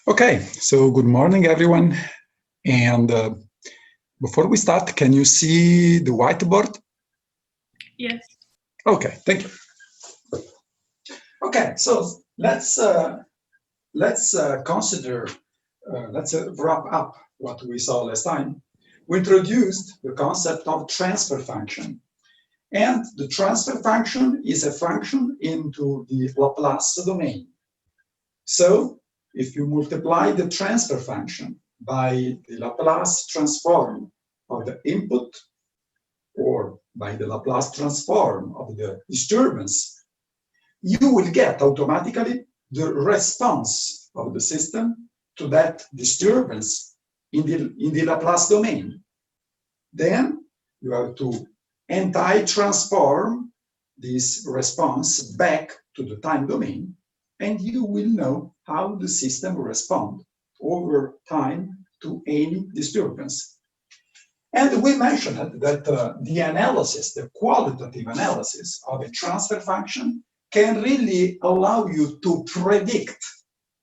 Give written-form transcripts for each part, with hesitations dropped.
Okay, so good morning, everyone. And before we start, can you see the whiteboard? Yes. Okay, thank you. Okay, so let's consider, let's wrap up what we saw last time. We introduced the concept of transfer function. And the transfer function is a function into the Laplace domain. So if you multiply the transfer function by the Laplace transform of the input or by the Laplace transform of the disturbance, you will get automatically the response of the system to that disturbance in the Laplace domain. Then you have to anti-transform this response back to the time domain, and you will know how the system responds over time to any disturbance. And we mentioned that the analysis, the qualitative analysis of a transfer function can really allow you to predict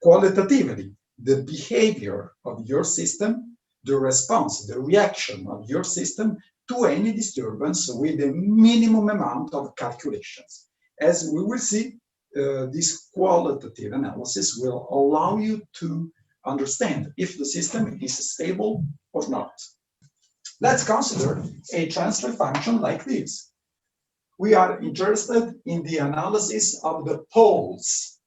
qualitatively the behavior of your system, the response, the reaction of your system to any disturbance with a minimum amount of calculations. As we will see, this qualitative analysis will allow you to understand if the system is stable or not. Let's consider a transfer function like this. We are interested in the analysis of the poles.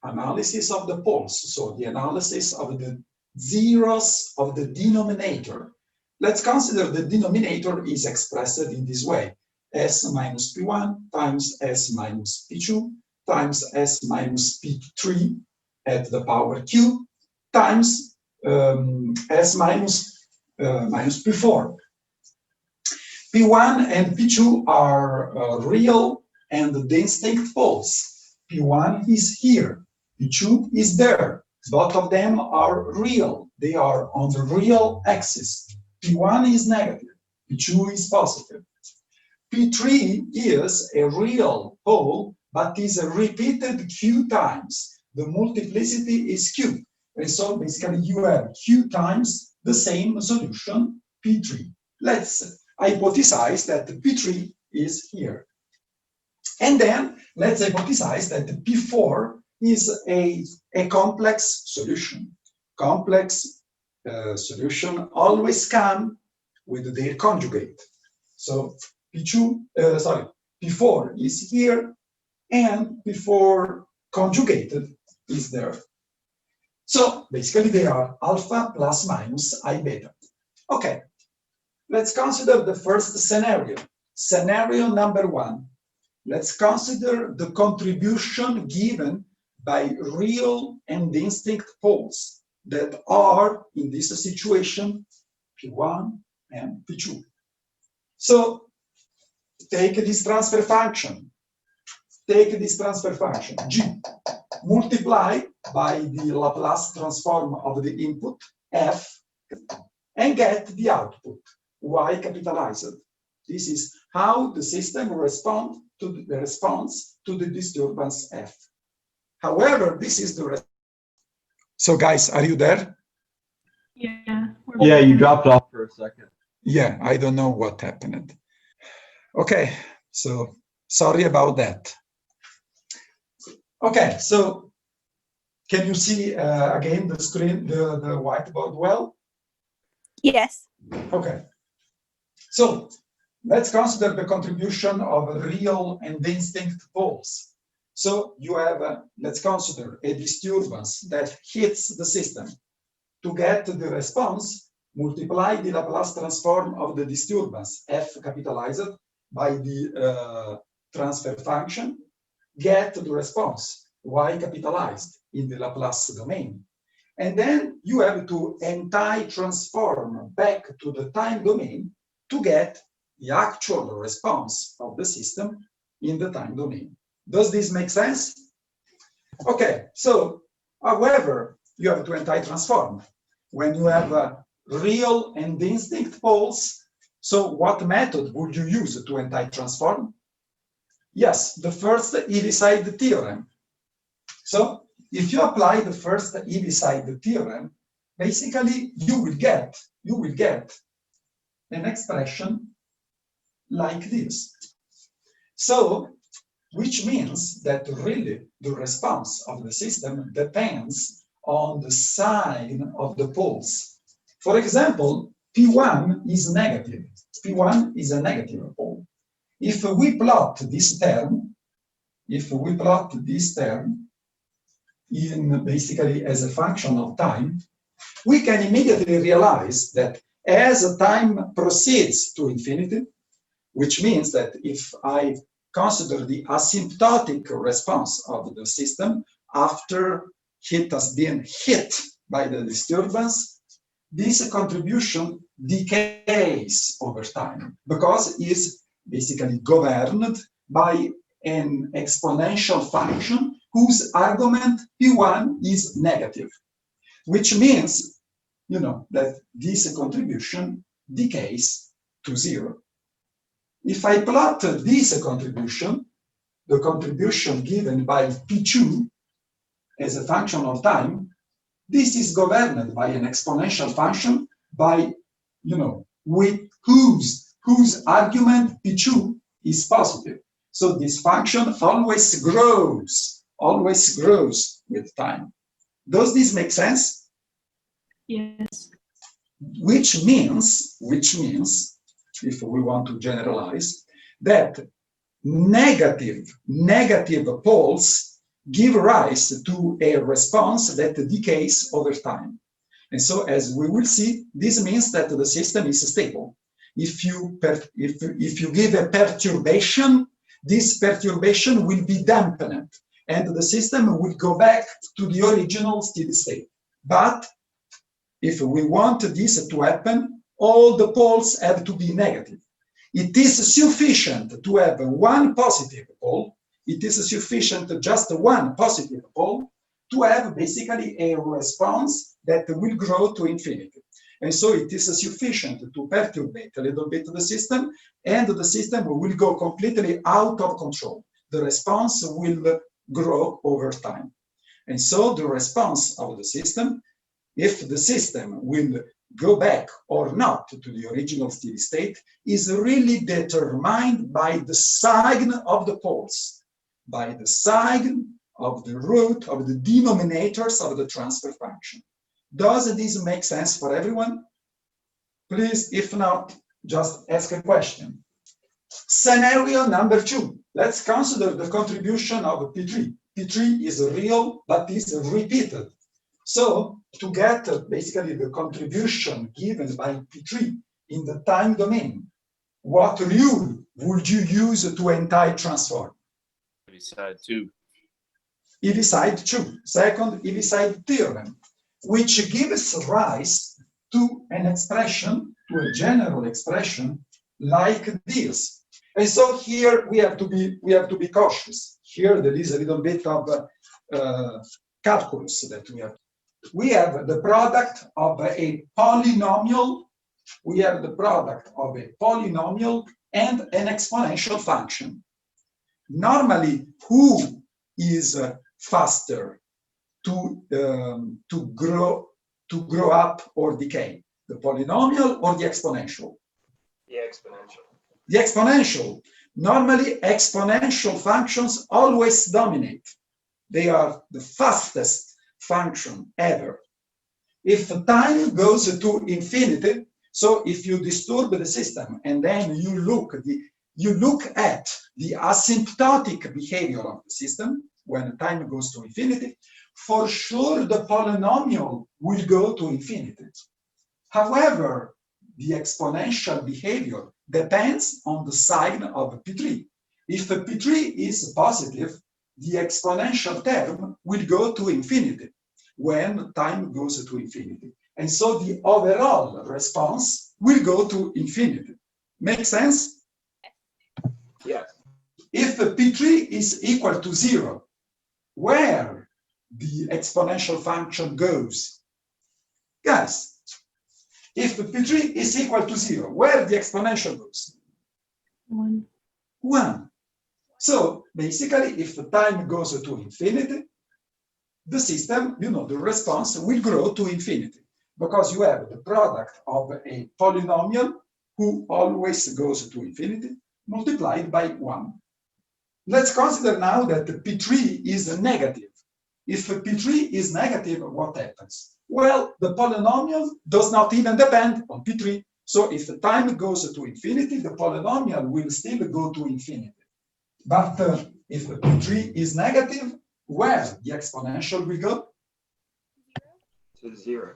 Analysis of the poles, so the analysis of the zeros of the denominator. Let's consider the denominator is expressed in this way. S minus P1 times S minus P2 times S minus P3 at the power Q times S minus P4. P1 and P2 are real and distinct poles. P1 is here, P2 is there. Both of them are real. They are on the real axis. P1 is negative, P2 is positive. P3 is a real pole, but is repeated Q times. The multiplicity is Q. And so basically you have Q times the same solution, P3. Let's hypothesize that P3 is here. And then let's hypothesize that P4 is a complex solution. Complex solution always come with their conjugate. So P4 is here, and P4 conjugated is there. So basically they are alpha plus minus I beta. Okay, let's consider the first scenario. Scenario number one. Let's consider the contribution given by real and distinct poles that are, in this situation, P1 and P2. So take this transfer function. Take this transfer function, G, multiply by the Laplace transform of the input, F, and get the output, Y capitalized. This is how the system responds to the disturbance F. However, this is the response. So guys, are you there? Yeah. Yeah, you dropped off for a second. Yeah, I don't know what happened. Okay, so sorry about that. Okay, so can you see again the screen, the whiteboard well? Yes. Okay. So let's consider the contribution of real and distinct poles. So you have, let's consider a disturbance that hits the system. To get the response, multiply the Laplace transform of the disturbance, F capitalized, by the transfer function, get the response, Y capitalized, in the Laplace domain. And then you have to anti-transform back to the time domain to get the actual response of the system in the time domain. Does this make sense? Okay, so however, you have to anti-transform. When you have real and distinct poles, so what method would you use to anti-transform? Yes, the first Heaviside theorem. So if you apply the first Heaviside theorem, basically you will get an expression like this. So, which means that really the response of the system depends on the sign of the poles. For example, P1 is negative. P1 is a negative pole. If we plot this term, in basically as a function of time, we can immediately realize that as time proceeds to infinity, which means that if I consider the asymptotic response of the system after it has been hit by the disturbance, this contribution decays over time because it is basically governed by an exponential function whose argument P1 is negative, which means, that this contribution decays to zero. If I plot this contribution, the contribution given by P2 as a function of time, this is governed by an exponential function with whose argument P2 is positive. So this function always grows with time. Does this make sense? Yes. Which means, if we want to generalize, that negative poles give rise to a response that decays over time. And so, as we will see, this means that the system is stable. If you give a perturbation, this perturbation will be dampened, and the system will go back to the original steady state. But if we want this to happen, all the poles have to be negative. It is sufficient to have one positive pole. It is sufficient just one positive pole to have basically a response that will grow to infinity. And so it is sufficient to perturbate a little bit the system, and the system will go completely out of control. The response will grow over time. And so the response of the system, if the system will go back or not to the original steady state, is really determined by the sign of the poles, by the sign of the root of the denominators of the transfer function. Does this make sense for everyone? Please, if not, just ask a question. Scenario number 2. Let's consider the contribution of P3. P3 is real, but is repeated. So, to get basically the contribution given by P3 in the time domain, what rule would you use to entire transform? Heaviside 2. Heaviside 2. Second Heaviside theorem, which gives rise to an expression, to a general expression like this. And so here we have to be cautious. Here there is a little bit of calculus that we have. We have the product of a polynomial. We have the product of a polynomial and an exponential function. Normally, who is faster to grow up or decay? The polynomial or the exponential? The exponential. The exponential. Normally, exponential functions always dominate. They are the fastest function ever. If time goes to infinity, so if you disturb the system and then you look at the asymptotic behavior of the system when time goes to infinity, for sure the polynomial will go to infinity. However, the exponential behavior depends on the sign of P3. If P3 is positive, the exponential term will go to infinity when time goes to infinity. And so the overall response will go to infinity. Make sense? Yes. If P3 is equal to 0, where the exponential function goes? Guys, if P3 is equal to 0, where the exponential goes? 1. 1. So basically, if the time goes to infinity, the system, the response will grow to infinity because you have the product of a polynomial who always goes to infinity multiplied by 1. Let's consider now that P3 is negative. If P3 is negative, what happens? Well, the polynomial does not even depend on P3. So if the time goes to infinity, the polynomial will still go to infinity. But if P3 is negative, where the exponential will go? To 0.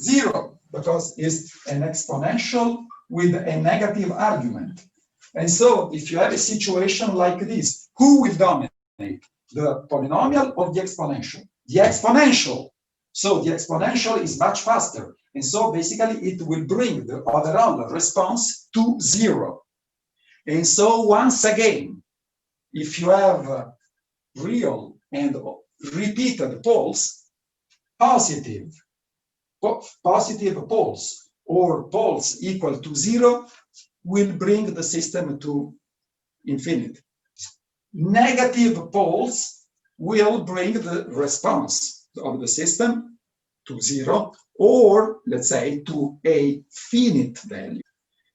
0, because it's an exponential with a negative argument. And so if you have a situation like this, who will dominate? The polynomial or the exponential? The exponential. So the exponential is much faster. And so basically it will bring the overall response to 0. And so once again, if you have real and repeated poles, positive poles or poles equal to 0 will bring the system to infinity. Negative poles will bring the response of the system to 0, or let's say to a finite value.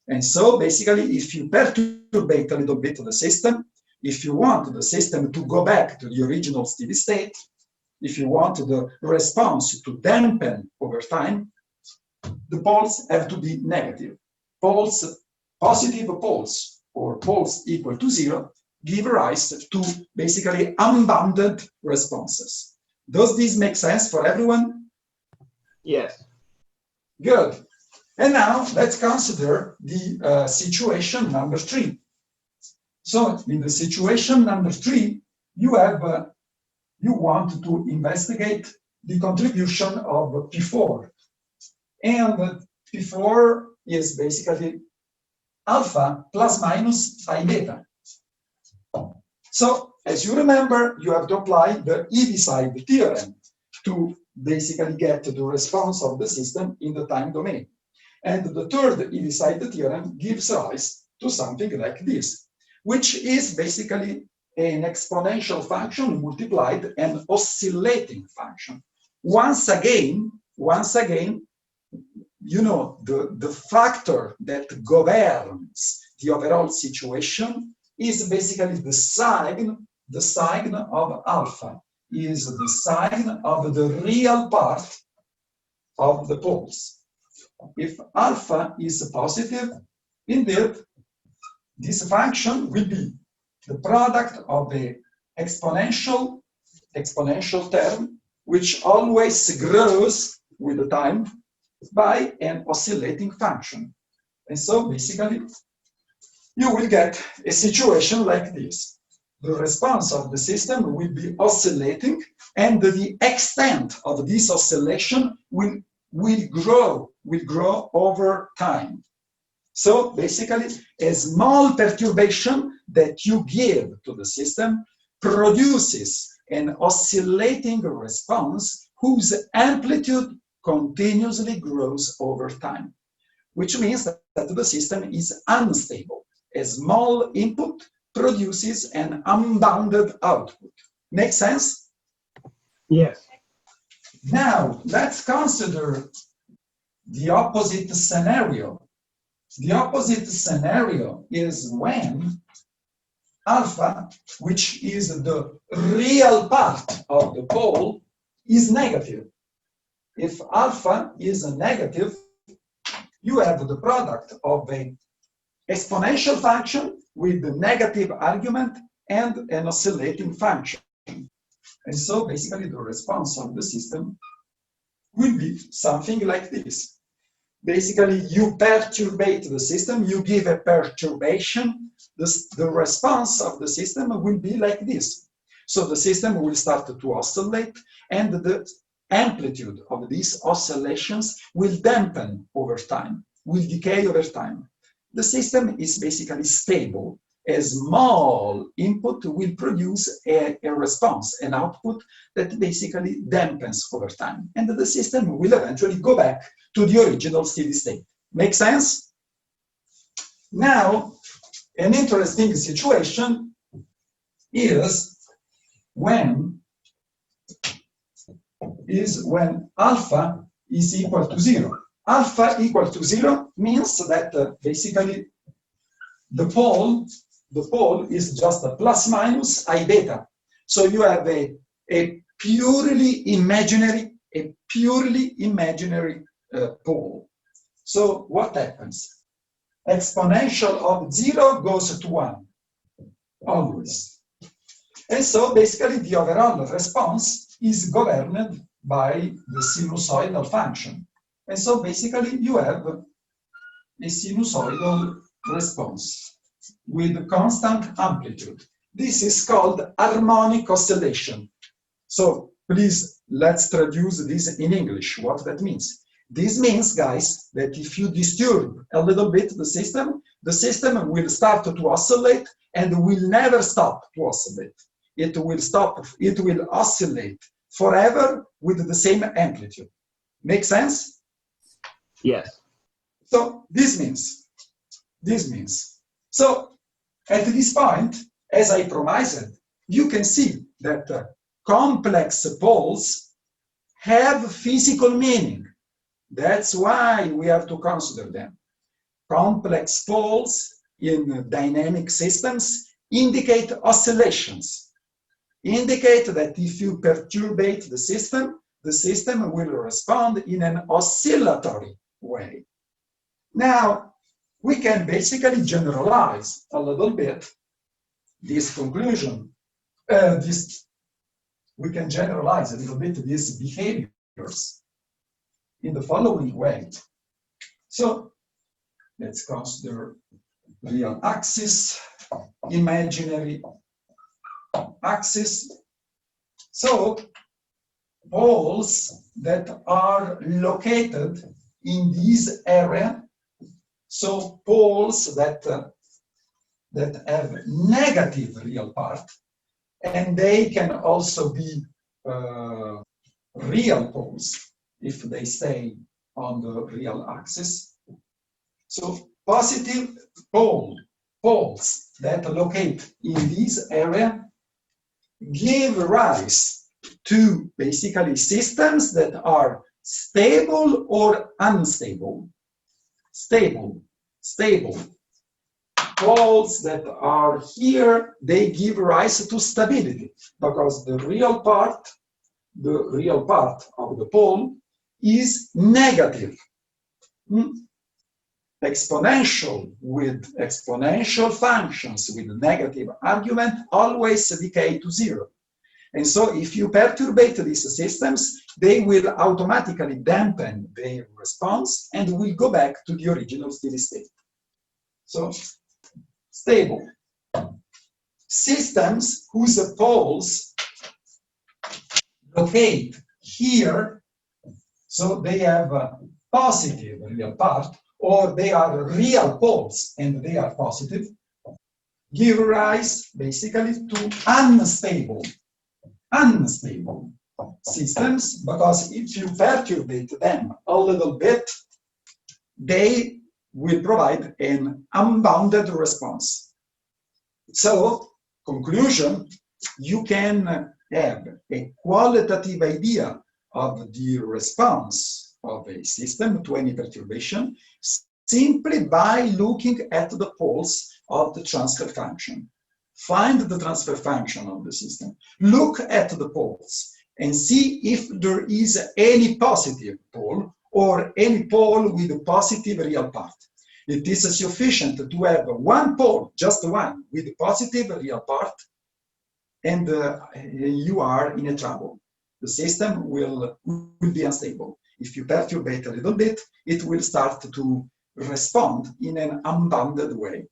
And so basically, if you perturbate a little bit the system, if you want the system to go back to the original steady state, if you want the response to dampen over time, the poles have to be negative. Positive poles or poles equal to 0 give rise to basically unbounded responses. Does this make sense for everyone? Yes. Good. And now let's consider the situation number 3. So in the situation number 3, you want to investigate the contribution of P4. And P4 is basically alpha plus minus phi beta. So as you remember, you have to apply the Heaviside theorem to basically get the response of the system in the time domain. And the third Heaviside theorem gives rise to something like this, which is basically an exponential function multiplied an oscillating function. Once again, the factor that governs the overall situation is basically the sign of alpha, is the sign of the real part of the poles. If alpha is positive, indeed, this function will be the product of the exponential term, which always grows with the time by an oscillating function. And so basically, you will get a situation like this. The response of the system will be oscillating, and the extent of this oscillation will grow over time. So basically, a small perturbation that you give to the system produces an oscillating response whose amplitude continuously grows over time, which means that the system is unstable. A small input produces an unbounded output. Make sense? Yes. Now, let's consider the opposite scenario. The opposite scenario is when alpha, which is the real part of the pole, is negative. If alpha is a negative, you have the product of an exponential function with the negative argument and an oscillating function. And so basically the response of the system will be something like this. Basically, you perturbate the system, you give a perturbation, the response of the system will be like this. So the system will start to oscillate, and the amplitude of these oscillations will dampen over time, will decay over time. The system is basically stable. A small input will produce a response, an output that basically dampens over time. And the system will eventually go back to the original steady state. Make sense? Now, an interesting situation is when is when alpha is equal to 0. Alpha equal to 0 means that basically the pole is just a plus minus I beta. So you have a purely imaginary pole. So what happens? Exponential of 0 goes to 1, always. And so basically the overall response is governed by the sinusoidal function. And so basically you have a sinusoidal response with constant amplitude. This is called harmonic oscillation. So please, let's traduce this in English, what that means. This means, guys, that if you disturb a little bit the system will start to oscillate and will never stop to oscillate. It will oscillate forever with the same amplitude. Make sense? Yes. So this means. So at this point, as I promised, you can see that complex poles have physical meaning. That's why we have to consider them. Complex poles in dynamic systems indicate oscillations, indicate that if you perturbate the system will respond in an oscillatory way. Now, we can basically generalize a little bit this conclusion. We can generalize a little bit these behaviors in the following way. So let's consider real axis, imaginary axis. So poles that are located in this area, so poles that have negative real part, and they can also be real poles if they stay on the real axis. So positive poles that locate in this area give rise to basically systems that are stable or unstable. Stable. Poles that are here, they give rise to stability because the real part of the pole is negative. Exponential with exponential functions with negative argument always decay to 0. And so if you perturbate these systems, they will automatically dampen their response and will go back to the original steady state. So stable. Systems whose poles locate here, so they have a positive real part, or they are real poles and they are positive, give rise basically to unstable systems, because if you perturbate them a little bit, they will provide an unbounded response. So, conclusion, you can have a qualitative idea of the response of a system to any perturbation simply by looking at the poles of the transfer function. Find the transfer function of the system, look at the poles, and see if there is any positive pole or any pole with a positive real part. It is sufficient to have one pole, just one, with a positive real part, and you are in a trouble. The system will be unstable. If you perturbate a little bit, it will start to respond in an unbounded way.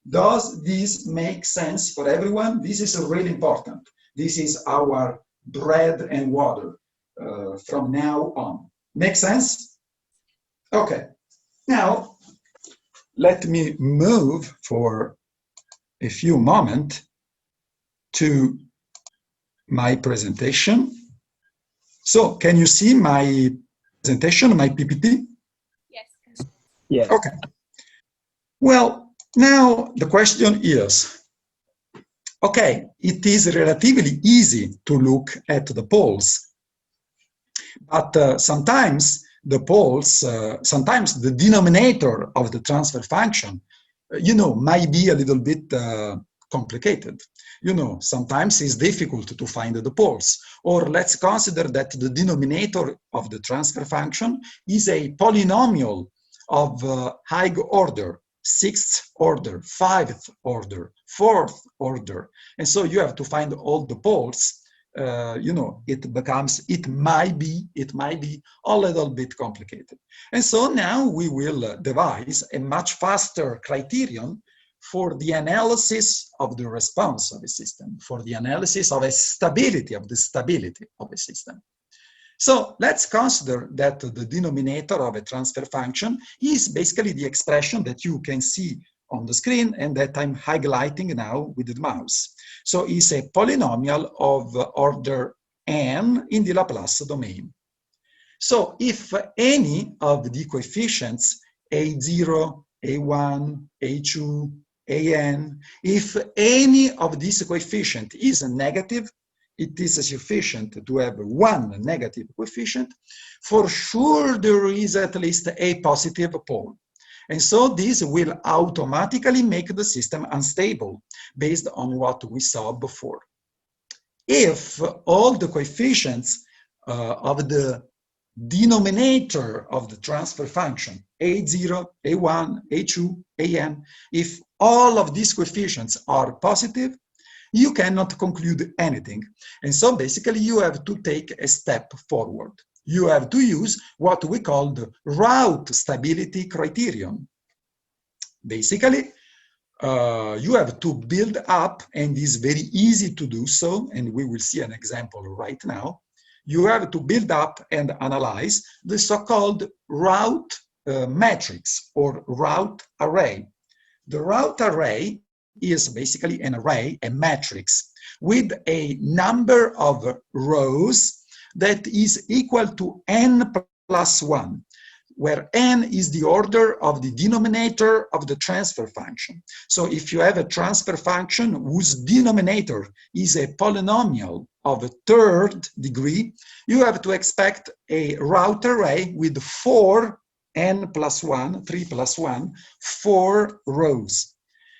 Does this make sense for everyone? This is really important. This is our bread and water from now on. Make sense? Okay. Now, let me move for a few moments to my presentation. So, can you see my presentation, my PPT? Yes. Yes. Okay. Well, now the question is, okay, it is relatively easy to look at the poles But sometimes the poles, sometimes the denominator of the transfer function, might be a little bit complicated. Sometimes it's difficult to find the poles. Or let's consider that the denominator of the transfer function is a polynomial of high order, 6th order, 5th order, 4th order. And so you have to find all the poles. It might be a little bit complicated. And so now we will devise a much faster criterion for the analysis of the response of a system, for the analysis of the stability of a system. So let's consider that the denominator of a transfer function is basically the expression that you can see on the screen and that I'm highlighting now with the mouse. So it's a polynomial of order n in the Laplace domain. So if any of the coefficients a0, a1, a2, an, if any of these coefficient is negative, it is sufficient to have one negative coefficient, for sure there is at least a positive pole. And so this will automatically make the system unstable based on what we saw before. If all the coefficients of the denominator of the transfer function, a0, a1, a2, an, if all of these coefficients are positive, you cannot conclude anything. And so basically you have to take a step forward. You have to use what we call the route stability criterion. Basically, you have to build up, and it's very easy to do so, and we will see an example right now. You have to build up and analyze the so-called route matrix or route array. The route array is basically an array, a matrix, with a number of rows that is equal to n plus 1, where n is the order of the denominator of the transfer function. So if you have a transfer function whose denominator is a polynomial of a 3rd degree, you have to expect a route array with 4 n plus 1, 3 plus 1, 4 rows.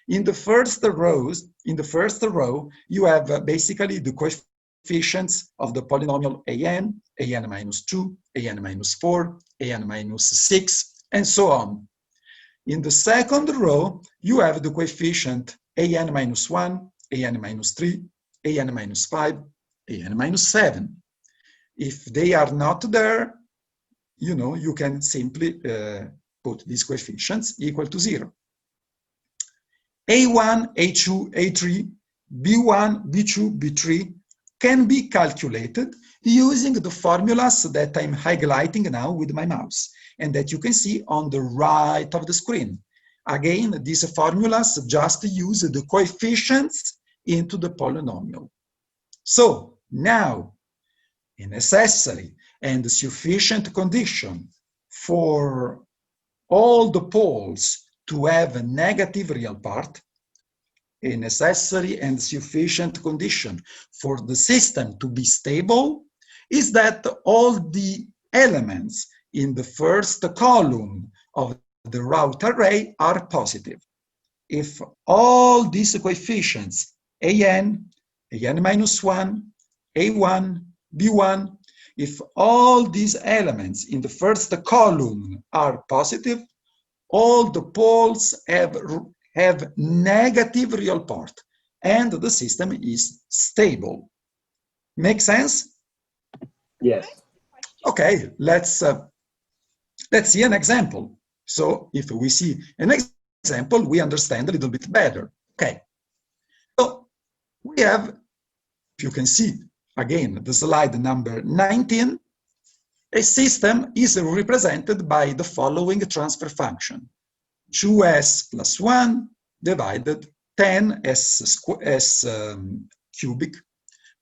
In the first row, you have basically the coefficients of the polynomial an minus 2, an minus 4, an minus 6, and so on. In the second row, you have the coefficient an minus 1, an minus 3, an minus 5, an minus 7. If they are not there, you can simply put these coefficients equal to 0. A1, A2, A3, B1, B2, B3 can be calculated using the formulas that I'm highlighting now with my mouse and that you can see on the right of the screen. Again, these formulas just use the coefficients into the polynomial. So now, a necessary and sufficient condition for all the poles to have a negative real part, a necessary and sufficient condition for the system to be stable, is that all the elements in the first column of the route array are positive. If all these coefficients, an minus 1, a1, b1, if all these elements in the first column are positive, all the poles have negative real part, and the system is stable. Make sense? Yes. Okay, let's see an example. So if we see an example, we understand a little bit better. Okay, so we have, if you can see again the slide number 19, a system is represented by the following transfer function: 2s plus 1 divided 10s cubic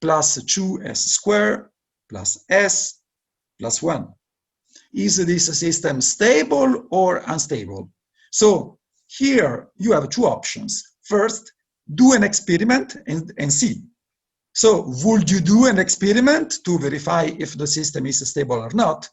plus 2s squared plus s plus 1. Is this system stable or unstable? So here you have two options. First, do an experiment and see. So would you do an experiment to verify if the system is stable or not?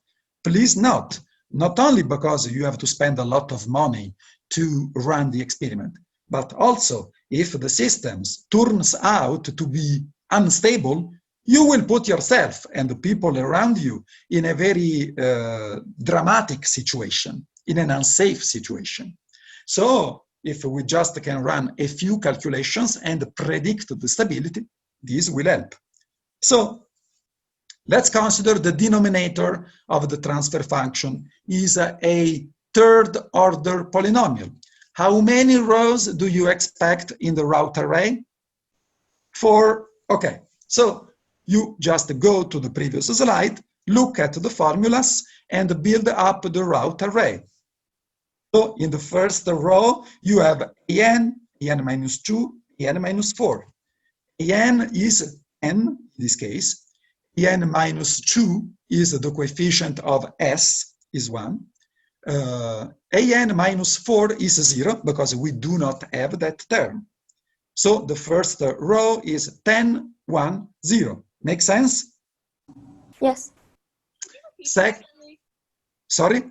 Please not. Not only because you have to spend a lot of money to run the experiment, but also if the system turns out to be unstable, you will put yourself and the people around you in a very dramatic situation, in an unsafe situation. So if we just can run a few calculations and predict the stability, this will help. So let's consider the denominator of the transfer function is a third order polynomial. How many rows do you expect in the route array? 4. Okay, so you just go to the previous slide, look at the formulas, and build up the route array. So in the first row, you have an minus 2, an minus 4. An is n, in this case. En minus 2 is the coefficient of s, is 1. An minus 4 is 0, because we do not have that term. So the first row is 10, 1, 0. Make sense? Yes. Sorry?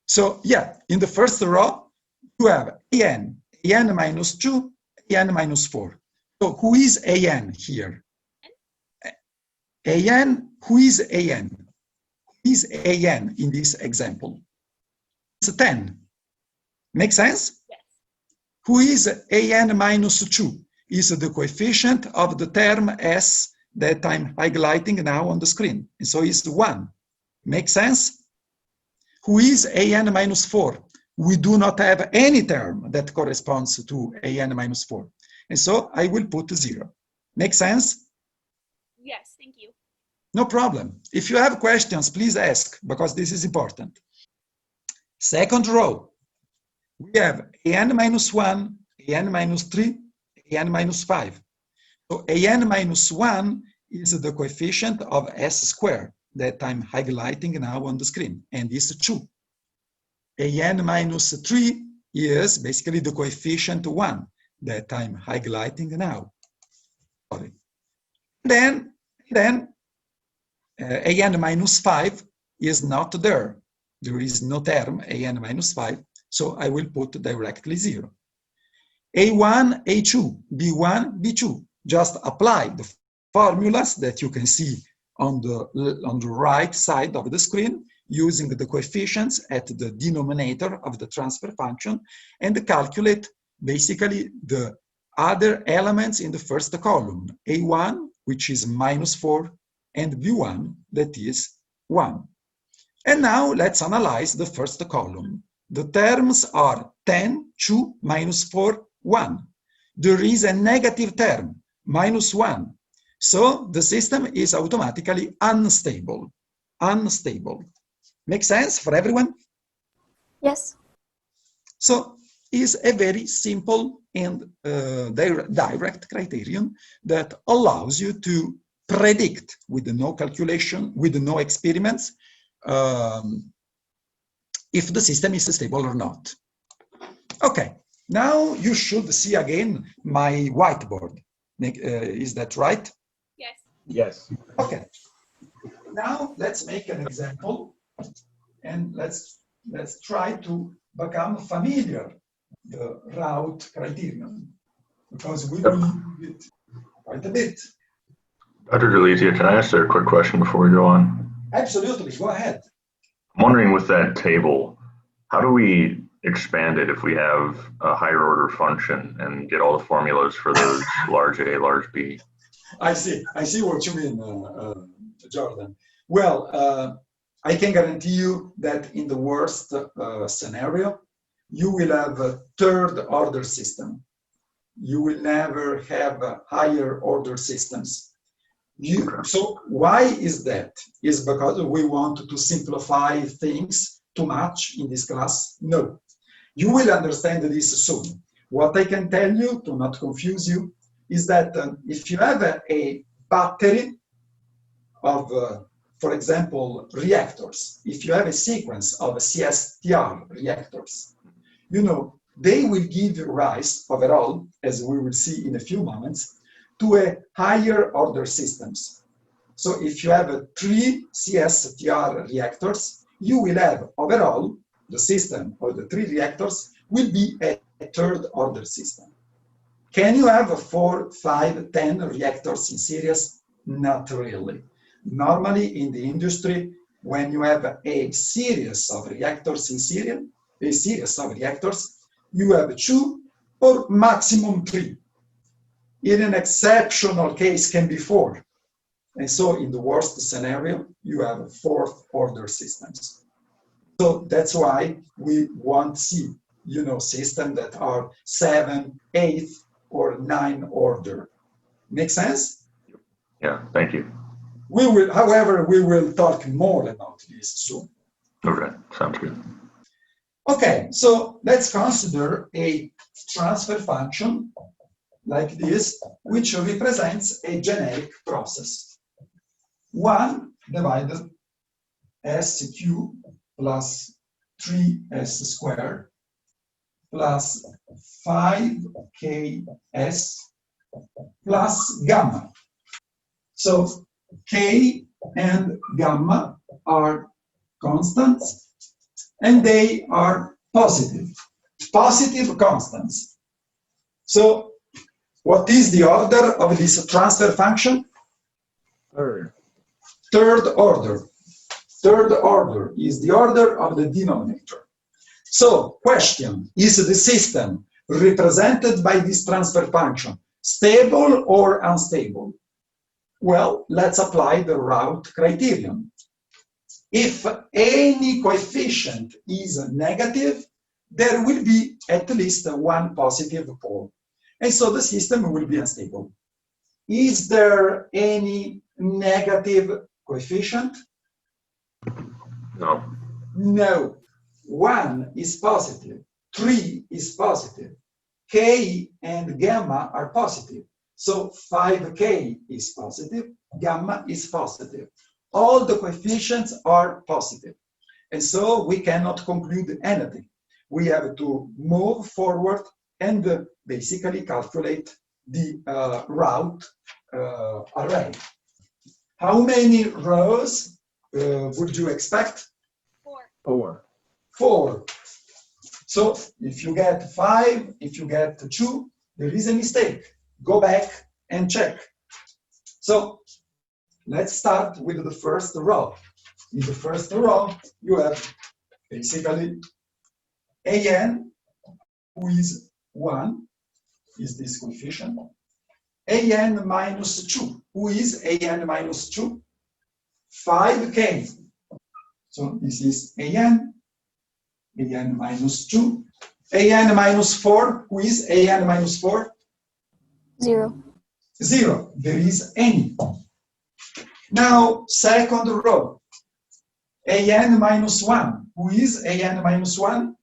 So yeah, in the first row, you have an minus 2, an minus 4. So who is an here? Who is an? Who is an in this example? It's 10. Make sense? Yes. Who is an minus 2? Is the coefficient of the term s that I'm highlighting now on the screen. And so it's 1. Make sense? Who is an minus 4? We do not have any term that corresponds to an minus 4. And so I will put 0. Make sense? Yes, thank you. No problem. If you have questions, please ask, because this is important. Second row, we have an minus 1, an minus 3, an minus 5. So an minus 1 is the coefficient of s squared that I'm highlighting now on the screen, and it's 2. An minus 3 is basically the coefficient 1 that I'm highlighting now. Sorry. Then an minus 5 is not there. There is no term an minus 5, so I will put directly 0. A1, A2, B1, B2. Just apply the formulas that you can see on the right side of the screen using the coefficients at the denominator of the transfer function and calculate basically the other elements in the first column, A1, which is minus 4, and B1, that is 1. And now let's analyze the first column. The terms are 10, 2, minus 4, 1. There is a negative term, minus 1. So the system is automatically unstable. Unstable. Make sense for everyone? Yes. So it's a very simple and direct criterion that allows you to predict with no calculation, with no experiments, if the system is stable or not. Okay, now you should see again my whiteboard. Is that right? Yes. Yes. Okay. Now let's make an example and let's try to become familiar with the route criterion, because we will use it quite a bit. Dr. Delizia, can I ask a quick question before we go on? Absolutely, go ahead. I'm wondering with that table, how do we expand it if we have a higher order function and get all the formulas for those large A, large B? I see what you mean, Jordan. Well, I can guarantee you that in the worst scenario, you will have a third order system. You will never have higher order systems. So why is that? Is because we want to simplify things too much in this class? No. You will understand this soon. What I can tell you, to not confuse you, is that if you have a battery of, for example, reactors, if you have a sequence of CSTR reactors, you know, they will give rise overall, as we will see in a few moments, to a higher order systems. So if you have 3 CSTR reactors, you will have overall the system of the 3 reactors will be a third order system. Can you have 4, 5, 10 reactors in series? Not really. Normally in the industry, when you have a series of reactors in series, a series of reactors, you have 2 or maximum 3. In an exceptional case, can be 4. And so in the worst scenario, you have 4th order systems. So that's why we won't see, systems that are 7, 8, or 9 order. Make sense? Yeah, thank you. However, we will talk more about this soon. Okay, sounds good. Okay, so let's consider a transfer function like this, which represents a generic process. 1 divided SQ plus 3S squared plus 5KS plus gamma. So K and gamma are constants and they are positive constants. So what is the order of this transfer function? Third. Third order. Third order is the order of the denominator. So, question, is the system represented by this transfer function stable or unstable? Well, let's apply the route criterion. If any coefficient is negative, there will be at least 1 positive pole. And so the system will be unstable. Is there any negative coefficient? No. No. 1 is positive, 3 is positive, K and gamma are positive. So 5K is positive, gamma is positive. All the coefficients are positive. And so we cannot conclude anything. We have to move forward and basically calculate the route array. How many rows would you expect? 4. 4. So if you get 5, if you get 2, there is a mistake. Go back and check. So let's start with the first row. In the first row, you have basically AN, who is 1, is this coefficient. AN minus 2, who is AN minus 2? 5K. So this is AN minus 2. AN minus 4, who is AN minus 4? 0. 0. There is any. Now, second row. AN minus 1, who is AN minus 1?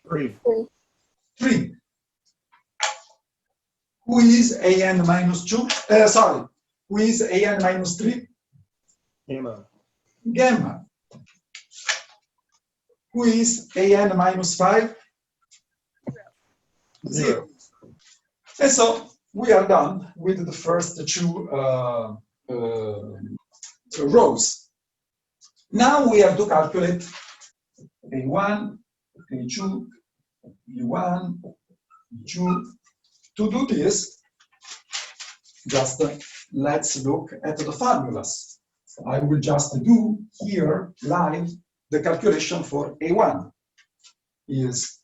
3. 3. Who is AN minus 2? Who is AN minus 3? Gamma. Gamma. Who is AN minus 5? 0. And so we are done with the first 2 rows. Now we have to calculate A1, A2, B1, B2. To do this, just let's look at the formulas. I will just do here live the calculation for A1 is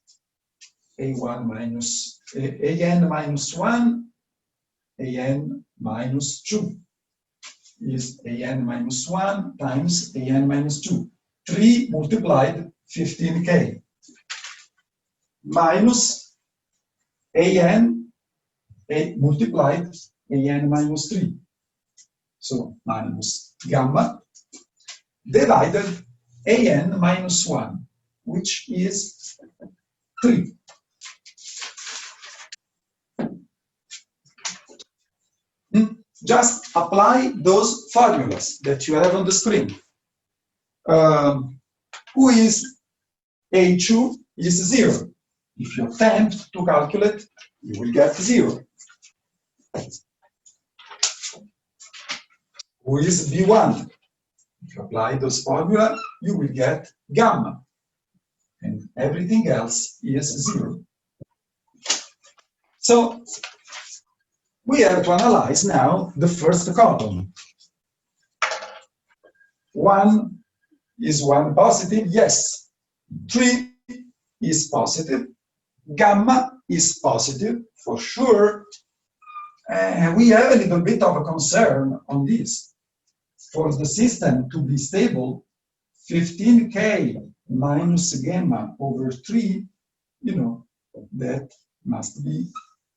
A1 minus AN minus 1, AN minus 2 is AN minus 1 times AN minus 2. 3 multiplied 15K minus AN multiplied AN minus 3. So minus gamma divided AN minus 1, which is 3. Just apply those formulas that you have on the screen. Who is A2 is 0. If you attempt to calculate, you will get 0. Who is B1? If you apply those formula, you will get gamma. And everything else is 0. So we have to analyze now the first column. 1 is 1 positive? Yes. 3 is positive. Gamma is positive, for sure. And we have a little bit of a concern on this. For the system to be stable, 15K minus gamma over 3, you know, that must be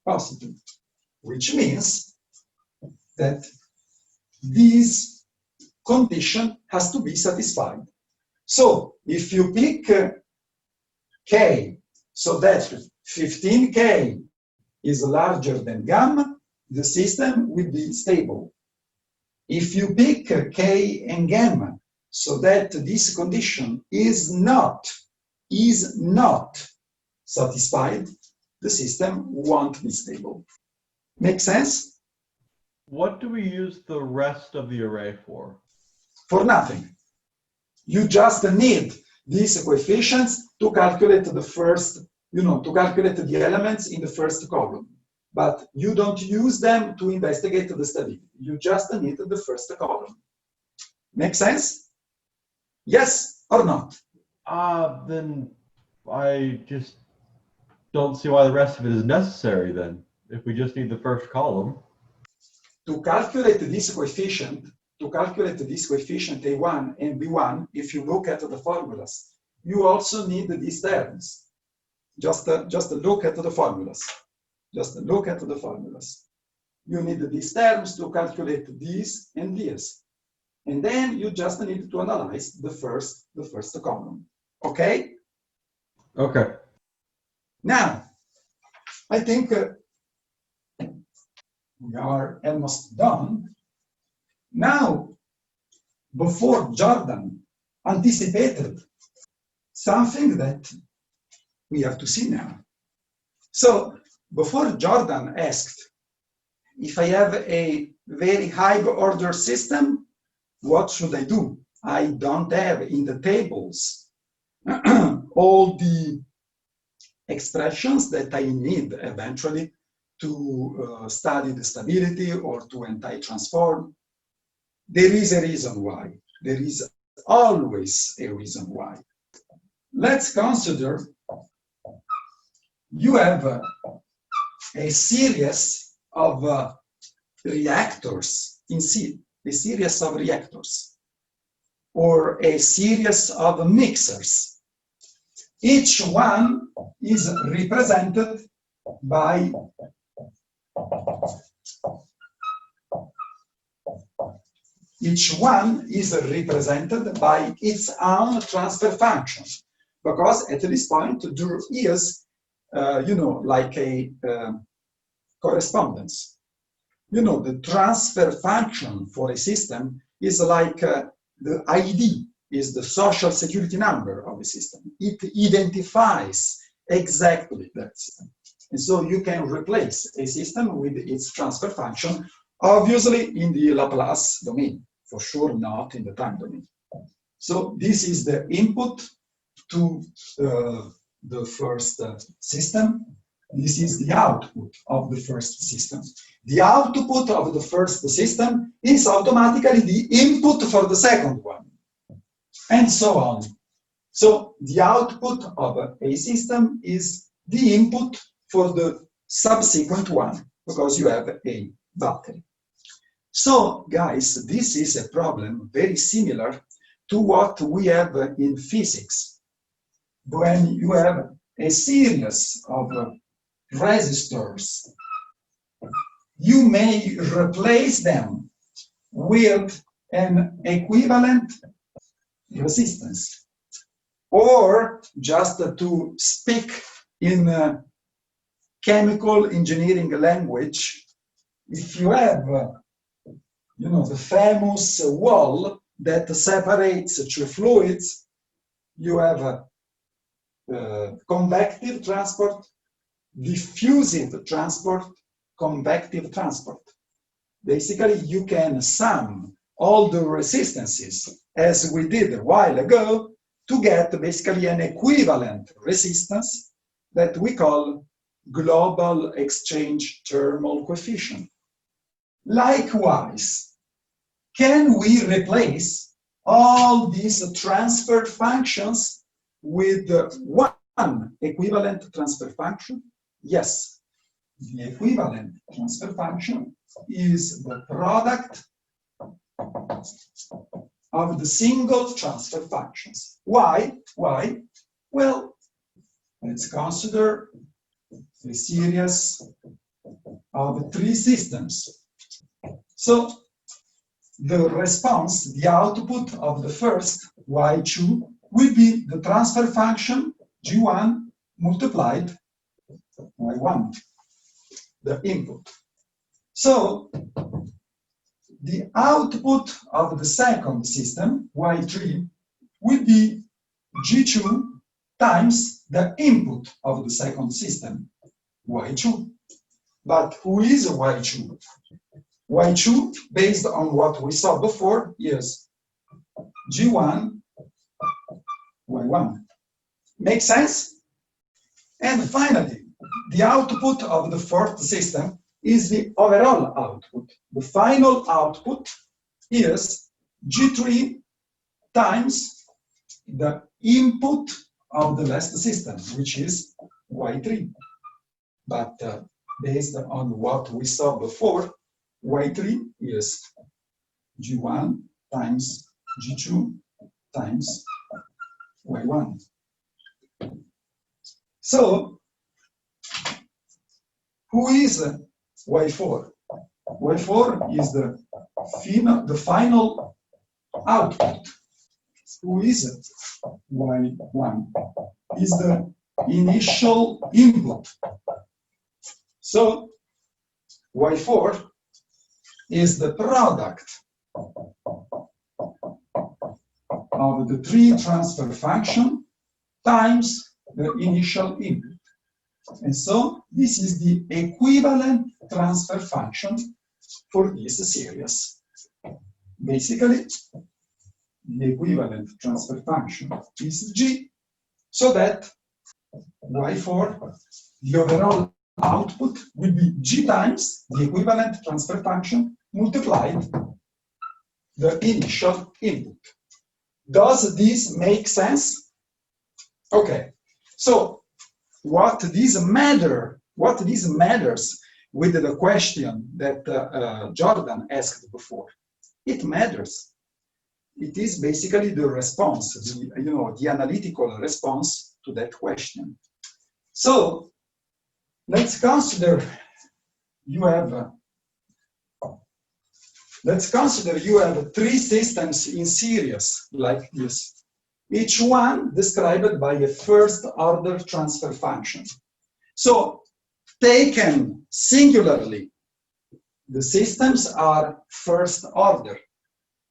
positive, which means that this condition has to be satisfied. So if you pick K so that 15K is larger than gamma, the system will be stable. If you pick K and gamma so that this condition is not satisfied, the system won't be stable. Make sense? What do we use the rest of the array for? For nothing. You just need these coefficients to calculate the first, to calculate the elements in the first column. But you don't use them to investigate the stability. You just need the first column. Make sense? Yes or not? Then I just don't see why the rest of it is necessary then, if we just need the first column. To calculate this coefficient, A1 and B1, if you look at the formulas, you also need these terms. Just look at the formulas. Just look at the formulas. You need these terms to calculate this and this. And then you just need to analyze the first column. Okay? Okay. Now, I think we are almost done. Now, before Jordan anticipated something that we have to see now. So, before Jordan asked, if I have a very high order system, what should I do? I don't have in the tables all the expressions that I need eventually to study the stability or to anti-transform. There is a reason why. There is always a reason why. Let's consider you have a series of reactors in C, a series of reactors, or a series of mixers. Each one is represented by its own transfer function, because at this point there is like a correspondence. The transfer function for a system is like the ID is the social security number of the system. It identifies exactly that system. And so you can replace a system with its transfer function, obviously in the Laplace domain, for sure not in the time domain. So this is the input to the first system. This is the output of the first system. The output of the first system is automatically the input for the second one, and so on. So the output of a system is the input for the subsequent one, because you have a battery. So, guys, this is a problem very similar to what we have in physics. When you have a series of resistors, you may replace them with an equivalent resistance. Or, just to speak in chemical engineering language, if you have the famous wall that separates two fluids, you have convective transport, diffusive transport, convective transport. Basically, you can sum all the resistances, as we did a while ago, to get basically an equivalent resistance that we call global exchange thermal coefficient. Likewise, can we replace all these transfer functions with one equivalent transfer function? Yes. The equivalent transfer function is the product of the single transfer functions. Why? Why? Well, let's consider a series of three systems. So the response, the output of the first, y2, will be the transfer function g1 multiplied y1, the input. So the output of the second system, y3, will be g2 times the input of the second system, y2. But who is y2? Y2, based on what we saw before, is G1, Y1. Make sense? And finally, the output of the fourth system is the overall output. The final output is G3 times the input of the last system, which is Y3. But based on what we saw before, Y3 is G1 times G2 times Y1. So, who is Y4? Y4 is the final output. Who is it? Y1 is the initial input. So, Y4 is the product of the three transfer function times the initial input. And so this is the equivalent transfer function for this series. Basically, the equivalent transfer function is G, so that Y4, the overall output, will be G times the equivalent transfer function multiplied the initial input. Does this make sense? Okay, so what this matters with the question that Jordan asked before? It matters. It is basically the response, the analytical response to that question. So let's consider you have three systems in series like this, each one described by a first order transfer function. So taken singularly, the systems are first order.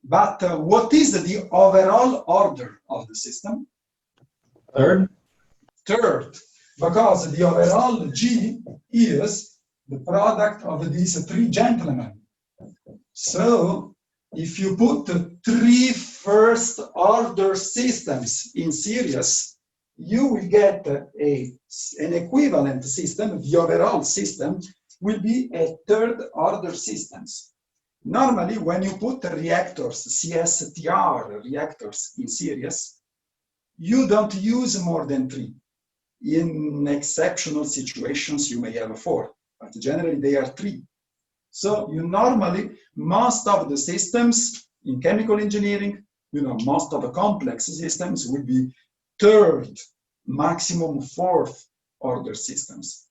But what is the overall order of the system? Third? Third, because the overall G is the product of these three gentlemen. So if you put three first order systems in series, you will get an equivalent system. The overall system will be a third order systems. Normally, when you put reactors, CSTR reactors in series, you don't use more than three. In exceptional situations, you may have four, but generally they are three. So you normally, most of the systems in chemical engineering, most of the complex systems will be third, maximum fourth order systems.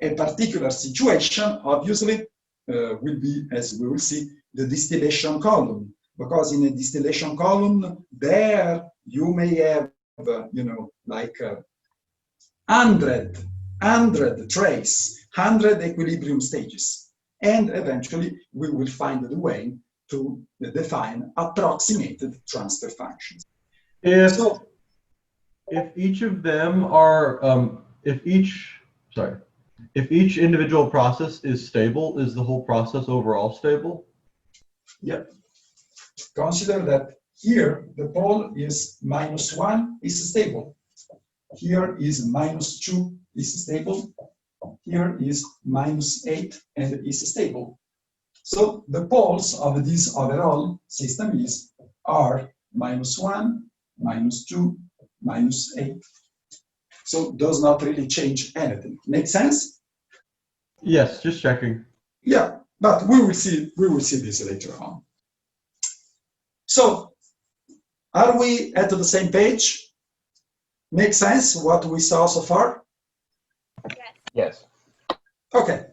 A particular situation, obviously, will be, as we will see, the distillation column, because in a distillation column, there you may have, like 100 trace, 100 equilibrium stages, and eventually we will find the way to define approximated transfer functions. If each of them are, if each If each individual process is stable, is the whole process overall stable? Yep. Consider that here the pole is -1 is stable. Here is -2 is stable. Here is -8 and is stable. So the poles of this overall system are -1, -2, -8. So does not really change anything. Make sense? Yes, just checking. Yeah, but we will see this later on. So are we at the same page? Make sense what we saw so far? Yes. Yes. Okay.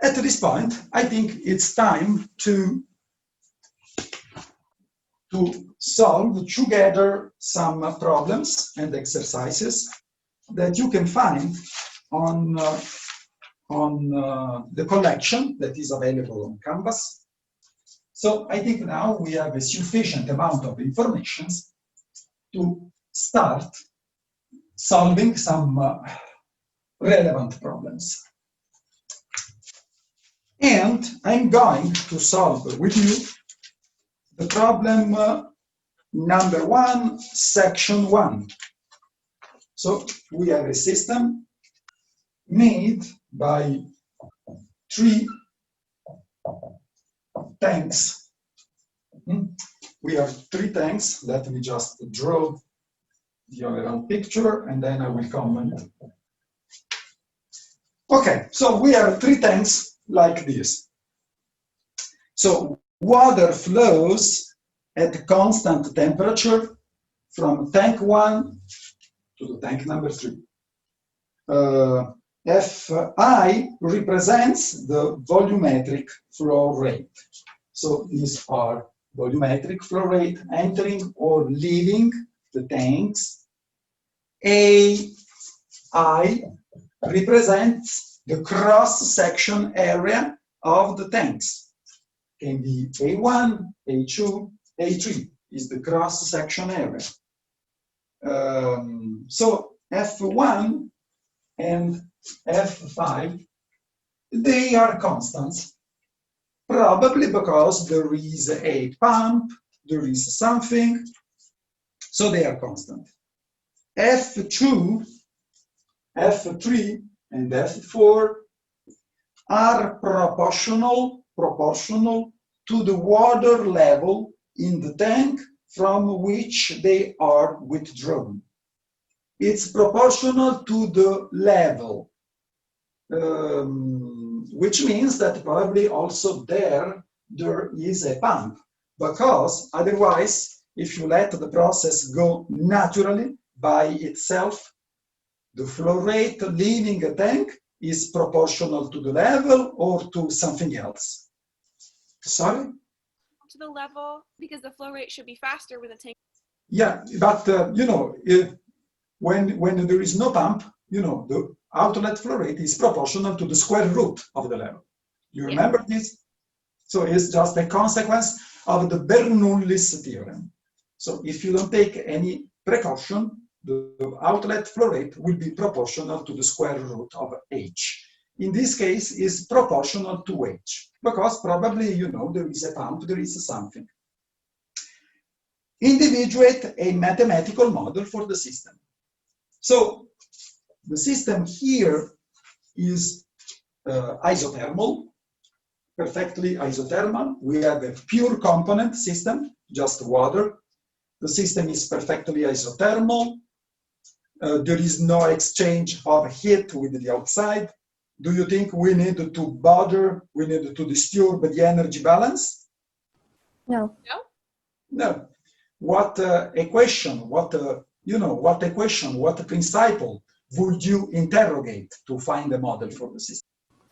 At this point, I think it's time to solve together some problems and exercises that you can find on the collection that is available on Canvas. So I think now we have a sufficient amount of information to start solving some relevant problems. And I'm going to solve with you the problem number 1, section 1. So we have a system made by 3 tanks. We have 3 tanks. Let me just draw the overall picture and then I will comment. Okay, so we have 3 tanks like this. So water flows at constant temperature from tank 1 to the tank number 3. Fi represents the volumetric flow rate. So these are volumetric flow rate entering or leaving the tanks. Ai represents the cross-section area of the tanks. Can be A1, A2, A3 is the cross-section area. So F1 and F5, they are constants, probably because there is a pump, there is something, so they are constant. F2, F3, and F4 are proportional to the water level in the tank from which they are withdrawn. It's proportional to the level, which means that probably also there is a pump, because otherwise, if you let the process go naturally by itself, the flow rate leaving a tank is proportional to the level or to something else. Sorry? To the level, because the flow rate should be faster with a tank. Yeah, but when there is no pump, the outlet flow rate is proportional to the square root of the level. You remember this? So it's just a consequence of the Bernoulli's theorem. So if you don't take any precaution, the outlet flow rate will be proportional to the square root of h. In this case, is proportional to h, because probably, there is a pump, there is something. Individuate a mathematical model for the system. So the system here is isothermal, perfectly isothermal. We have a pure component system, just water. The system is perfectly isothermal. There is no exchange of heat with the outside. Do you think we need to disturb the energy balance? No. No. What equation, what principle would you interrogate to find a model for the system?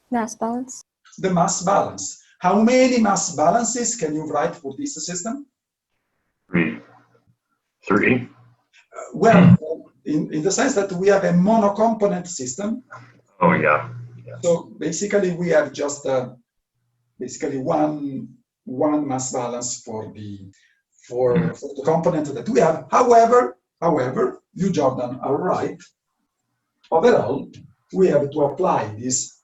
Mass balance. The mass balance. How many mass balances can you write for this system? 3. Well, in the sense that we have a monocomponent system. Oh, yeah. So basically, we have just basically one mass balance for the component that we have. However, you, Jordan, are right. Overall, we have to apply this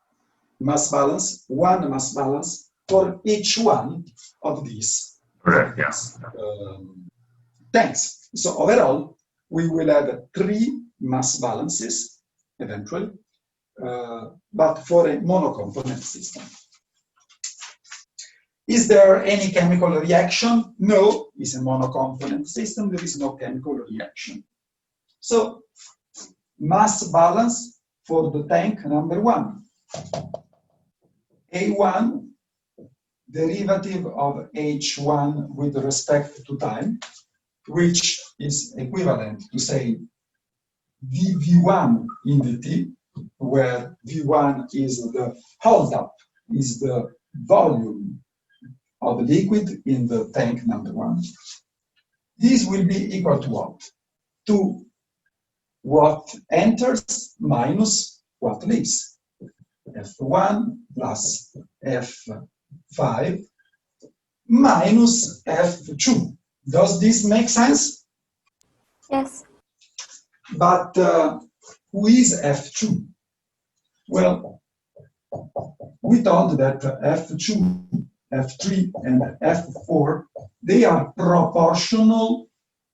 mass balance, one mass balance for each one of these Okay, yeah. tanks. So overall, we will have 3 mass balances eventually, but for a monocomponent system. Is there any chemical reaction? No, it's a monocomponent system. There is no chemical reaction. So mass balance for the tank number 1. A1, derivative of H1 with respect to time, which is equivalent to, say, VV1 in the T, where V1 is the hold-up, is the volume of the liquid in the tank number 1. This will be equal to what? To what enters minus what leaves. F1 plus F5 minus F2. Does this make sense? Yes. But who is F2? Well, we thought that F2, F3, and F4, they are proportional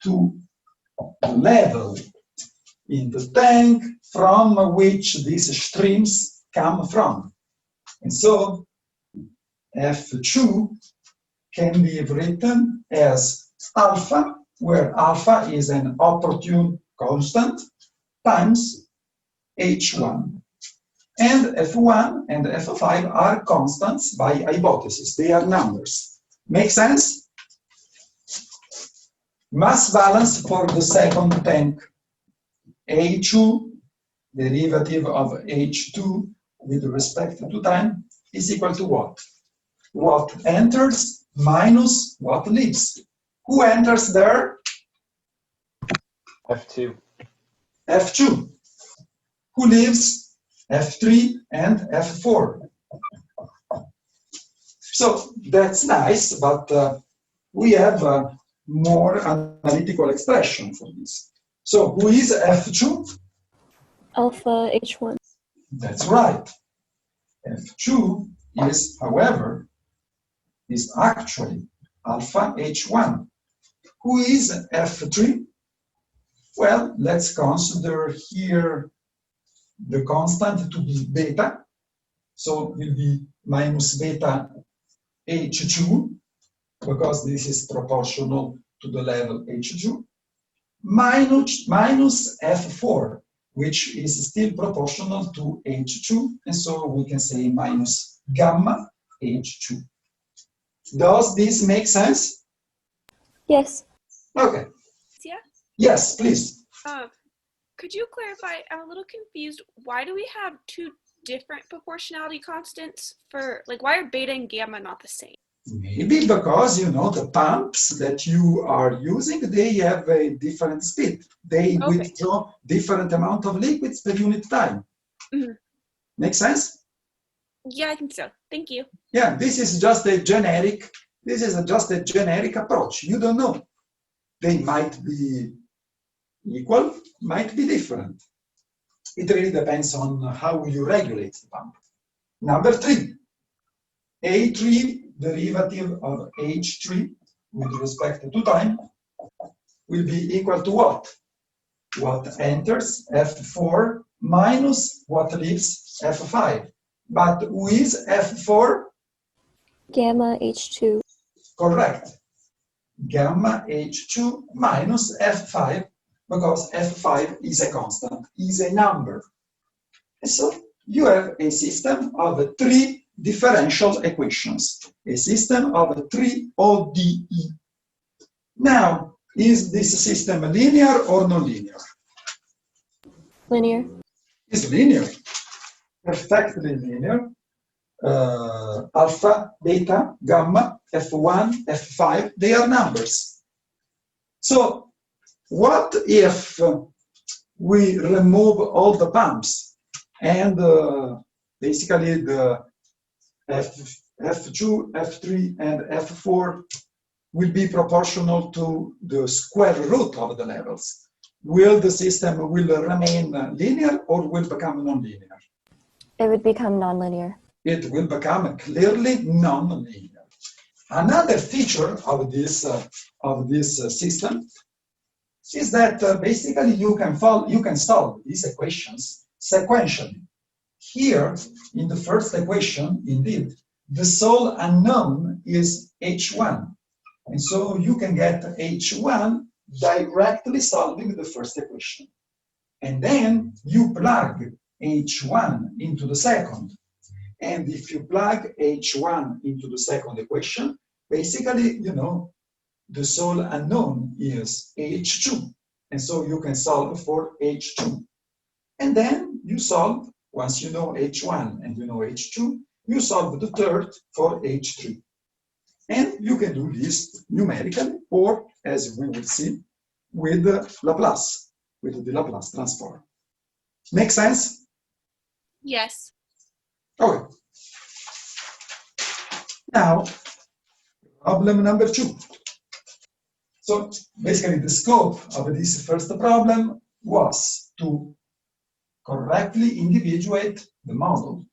to the level in the tank from which these streams come from. And so F2 can be written as alpha, where alpha is an opportune constant, times H1. And F1 and F5 are constants by hypothesis. They are numbers. Make sense? Mass balance for the second tank. A2, derivative of H2 with respect to time, is equal to what? What enters minus what leaves. Who enters there? F2. F2. Who leaves? F3 and F4. So that's nice, but we have a more analytical expression for this. So who is F2? Alpha H1. That's right. F2 is, however, is actually alpha H1. Who is F3? Well, let's consider here the constant to be beta. So it will be minus beta H2, because this is proportional to the level H2, minus F4, which is still proportional to H2, and so we can say minus gamma H2. Does this make sense? Yes. Okay. Yeah. Yes, please. Could you clarify? I'm a little confused. Why do we have 2 different proportionality constants for, like, why are beta and gamma not the same? Maybe because, you know, the pumps that you are using, they have a different speed. They Okay. withdraw different amount of liquids per unit time. Mhm. Make sense? Yeah, I think so. Thank you. Yeah, this is just a generic, approach. You don't know. They might be equal, might be different. It really depends on how you regulate the pump. Number 3, A3 derivative of H3 with respect to time will be equal to what? What enters F4 minus what leaves F5. But who is F4? Gamma H2. Correct. Gamma H2 minus F5, because F5 is a constant, is a number. And so you have a system of 3 differential equations, a system of 3 ODE. Now, is this system linear or non-linear? Linear. It's linear, perfectly linear. Alpha, beta, gamma, F1, F5, they are numbers. So what if we remove all the pumps and basically the F2, F3, and F4 will be proportional to the square root of the levels? Will the system will remain linear or will become non-linear? It would become nonlinear. It will become clearly non-linear. Another feature of this system is that basically you can solve these equations sequentially. Here, in the first equation, indeed, the sole unknown is h1. And so you can get h1 directly solving the first equation. And then you plug h1 into the second. And if you plug h1 into the second equation, basically, you know, the sole unknown is h2. And so you can solve for h2. And then you solve, once you know h1 and you know h2, you solve the third for h3. And you can do this numerically, or as we will see, with Laplace, with the Laplace transform. Make sense? Yes. Okay. Now, problem number 2. So basically the scope of this first problem was to correctly individuate the model.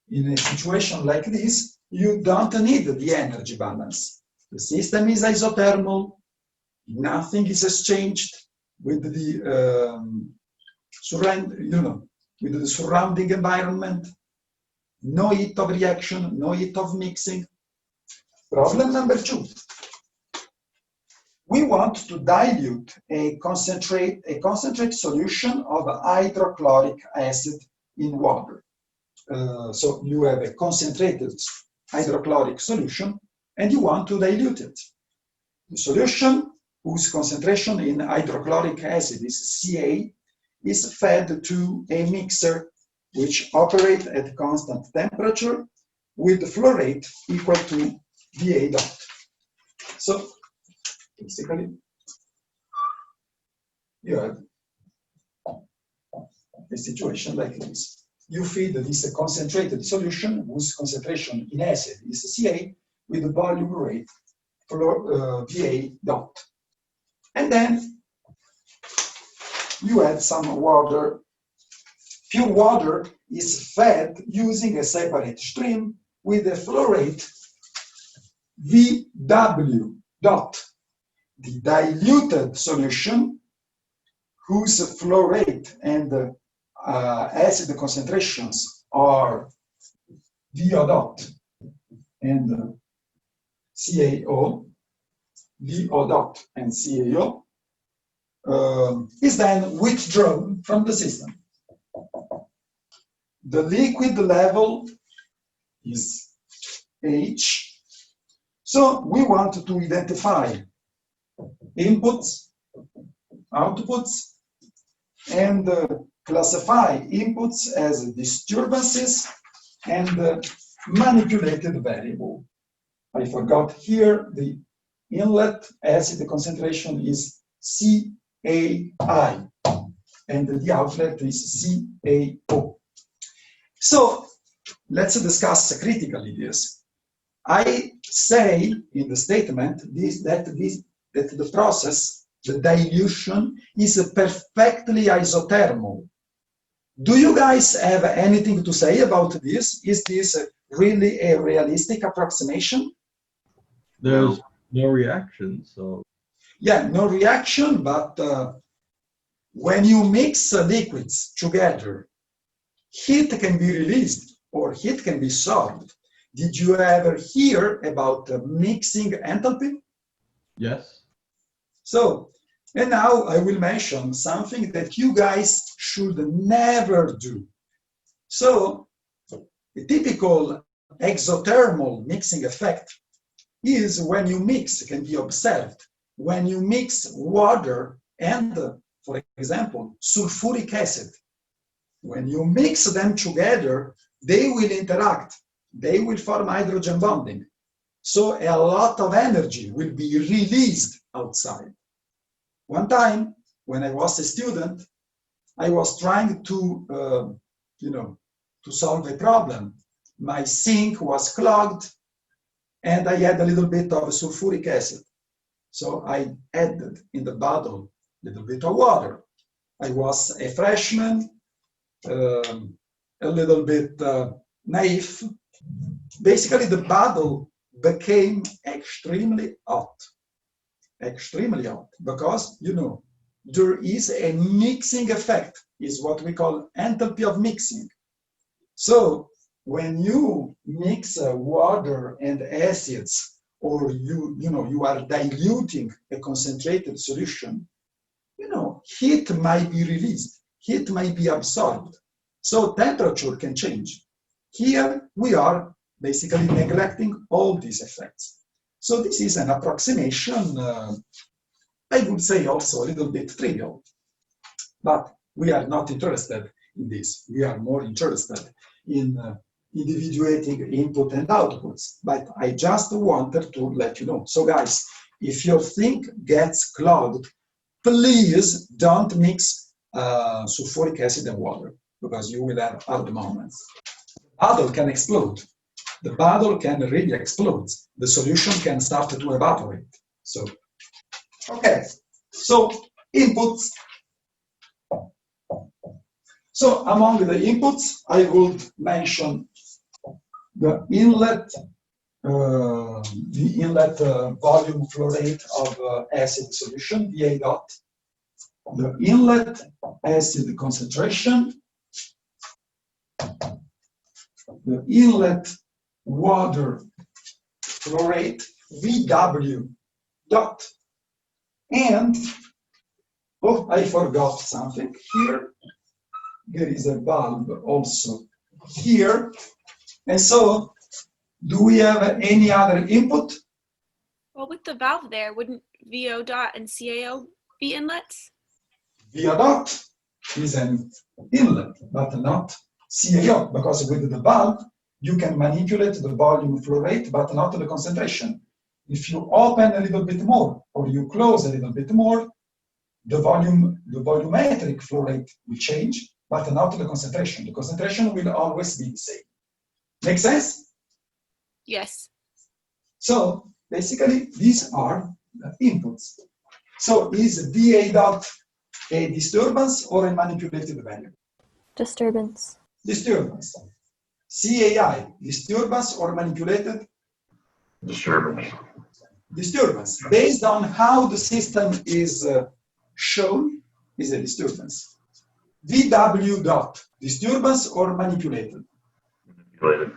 In a situation like this, you don't need the energy balance. The system is isothermal, nothing is exchanged with the surrounding environment, no heat of reaction, no heat of mixing. Problem number 2. We want to dilute a concentrate solution of hydrochloric acid in water. So you have a concentrated hydrochloric solution and you want to dilute it. The solution, whose concentration in hydrochloric acid is Ca, is fed to a mixer which operates at constant temperature with flow rate equal to VA dot. So basically, you have a situation like this. You feed this concentrated solution whose concentration in acid is Ca with the volume rate VA dot. And then you add some water. Pure water is fed using a separate stream with a flow rate VW dot. The diluted solution, whose flow rate and acid concentrations are VO dot and CaO, VO dot and CaO, is then withdrawn from the system. The liquid level is H. So we want to identify inputs, outputs, and classify inputs as disturbances and manipulated variable. I forgot here the inlet acid concentration is CAI and the outlet is CaO. So let's discuss critically this. I say in the statement that the process, the dilution, is perfectly isothermal. Do you guys have anything to say about this? Is this really a realistic approximation? There's no reaction, so. Yeah, no reaction, but when you mix liquids together, heat can be released or heat can be solved. Did you ever hear about mixing enthalpy? Yes. So, and now I will mention something that you guys should never do. So, a typical exothermal mixing effect is when you mix, can be observed, when you mix water and, for example, sulfuric acid. When you mix them together, they will interact. They will form hydrogen bonding. So a lot of energy will be released outside. One time, when I was a student, I was trying to, to solve a problem. My sink was clogged, and I had a little bit of sulfuric acid. So I added in the bottle a little bit of water. I was a freshman. a little bit naive, basically the bottle became extremely hot, because, you know, there is a mixing effect, is what we call enthalpy of mixing. So when you mix water and acids, or you are diluting a concentrated solution, you know, heat might be released, heat might be absorbed. So temperature can change. Here we are basically neglecting all these effects. So this is an approximation, I would say also a little bit trivial, but we are not interested in this. We are more interested in individuating input and outputs, but I just wanted to let you know. So guys, if your thing gets clogged, please don't mix sulfuric acid and water, because you will have hard moments. The bottle can explode. The bottle can really explode. The solution can start to evaporate. So, okay, so inputs. So among the inputs, I would mention the inlet volume flow rate of acid solution, VA dot, the inlet acid concentration, the inlet water flow rate, VW dot, and, oh, I forgot something here. There is a valve also here. And so, do we have any other input? Well, with the valve there, wouldn't VO dot and CAO be inlets? VO dot is an inlet, but not CAO, because with the valve, you can manipulate the volume flow rate, but not the concentration. If you open a little bit more, or you close a little bit more, the volumetric flow rate will change, but not the concentration. The concentration will always be the same. Make sense? Yes. So basically, these are the inputs. So is VA dot a disturbance or a manipulated value? Disturbance. Disturbance. CAI, disturbance or manipulated? Disturbance. Disturbance. Based on how the system is shown, is a disturbance. VW dot, disturbance or manipulated? Manipulated.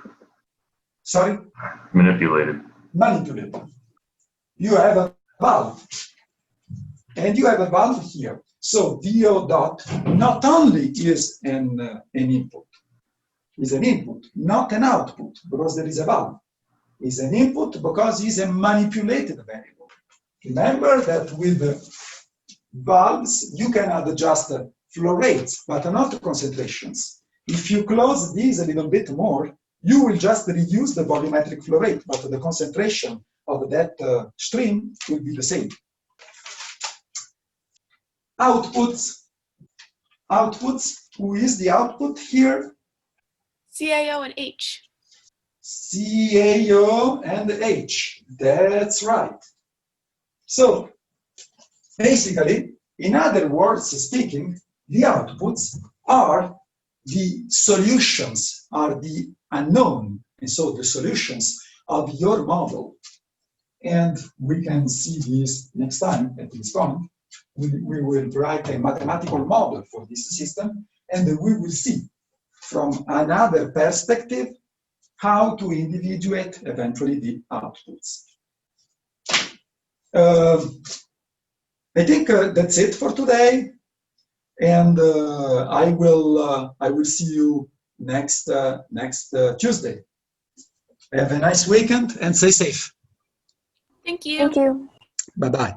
Sorry? Manipulated. Manipulated. You have a valve, and you have a valve here. So VO dot not only is an input, is an input, not an output, because there is a valve. Is an input because it's a manipulated variable. Remember that with the valves, you can adjust flow rates, but not concentrations. If you close these a little bit more, you will just reduce the volumetric flow rate, but the concentration of that stream will be the same. Outputs. Outputs, who is the output here? CAO and H. CAO and H, that's right. So, basically, in other words speaking, the outputs are the solutions, are the unknown, and so the solutions of your model. And we can see this next time at this point. We will write a mathematical model for this system, and we will see from another perspective how to individuate eventually the outputs. I think that's it for today, and I will see you next Tuesday. Have a nice weekend and stay safe. Thank you. Thank you. Bye bye.